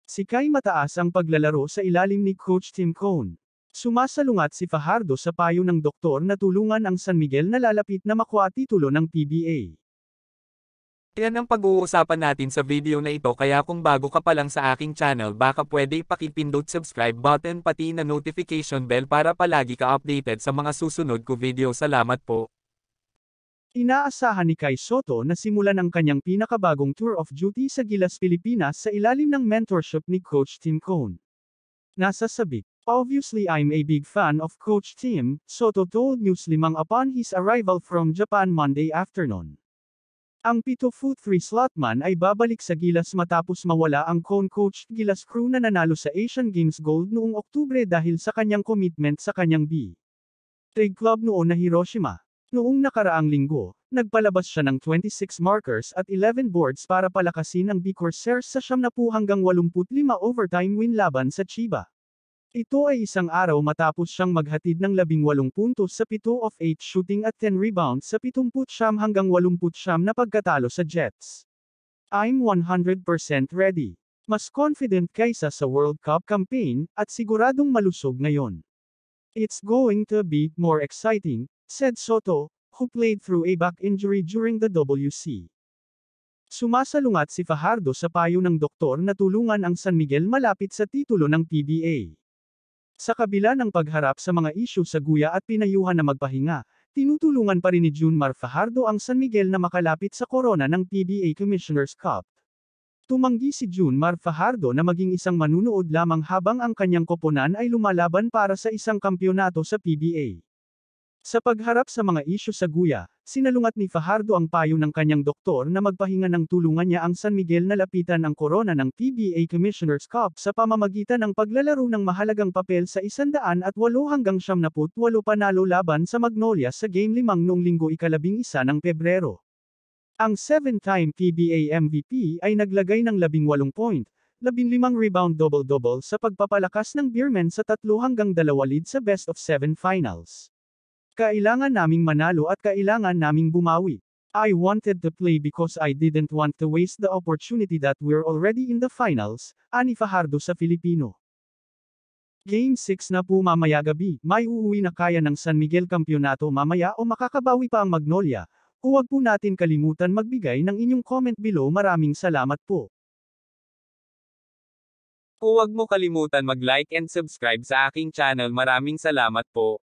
Sikay mataas ang paglalaro sa ilalim ni Coach Tim Cone. Sumasalungat si Fajardo sa payo ng doktor na tulungan ang San Miguel na lalapit na makuha titulo ng PBA. Yan ang pag-uusapan natin sa video na ito, kaya kung bago ka pa lang sa aking channel baka pwede ipakipindot subscribe button pati na notification bell para palagi ka updated sa mga susunod ko video. Salamat po. Inaasahan ni Kai Sotto na simulan ang kanyang pinakabagong tour of duty sa Gilas, Pilipinas sa ilalim ng mentorship ni Coach Tim Cone. Nasa sabik. Obviously I'm a big fan of Coach Tim, Sotto told News 5 upon his arrival from Japan Monday afternoon. Ang 7'3" slotman ay babalik sa Gilas matapos mawala ang Cone-coached Gilas crew na nanalo sa Asian Games Gold noong Oktubre dahil sa kanyang commitment sa kanyang Big Club noon na Hiroshima. Noong nakaraang linggo, nagpalabas siya ng 26 markers at 11 boards para palakasin ang B-Corsairs sa 70-85 overtime win laban sa Chiba. Ito ay isang araw matapos siyang maghatid ng 18 puntos sa 7 of 8 shooting at 10 rebounds sa 79-89 na pagkatalo sa Jets. I'm 100% ready. Mas confident kaysa sa World Cup campaign, at siguradong malusog ngayon. It's going to be more exciting, said Sotto, who played through a back injury during the WC. Sumasalungat si Fajardo sa payo ng doktor na tulungan ang San Miguel malapit sa titulo ng PBA. Sa kabila ng pagharap sa mga isyu sa guya at pinayuhan na magpahinga, tinutulungan pa rin ni Junmar Fajardo ang San Miguel na makalapit sa korona ng PBA Commissioner's Cup. Tumanggi si Junmar Fajardo na maging isang manunood lamang habang ang kanyang koponan ay lumalaban para sa isang kampyonato sa PBA. Sa pagharap sa mga isyu sa guya, sinalungat ni Fajardo ang payo ng kanyang doktor na magpahinga ng tulungan niya ang San Miguel na lapitan ang korona ng PBA Commissioner's Cup sa pamamagitan ng paglalaro ng mahalagang papel sa 108-78 panalo laban sa Magnolia sa Game 5 noong Linggo 11 ng Pebrero. Ang 7-time PBA MVP ay naglagay ng 18 point, 15 rebound double-double sa pagpapalakas ng Beermen sa 3-2 lead sa Best of 7 finals. Kailangan naming manalo at kailangan naming bumawi. I wanted to play because I didn't want to waste the opportunity that we're already in the finals, ani Fajardo sa Filipino. Game 6 na po mamaya gabi, may uuwi na kaya ng San Miguel kampyonato mamaya o makakabawi pa ang Magnolia? Huwag po natin kalimutan magbigay ng inyong comment below. Maraming salamat po. Huwag mo kalimutan mag-like and subscribe sa aking channel. Maraming salamat po.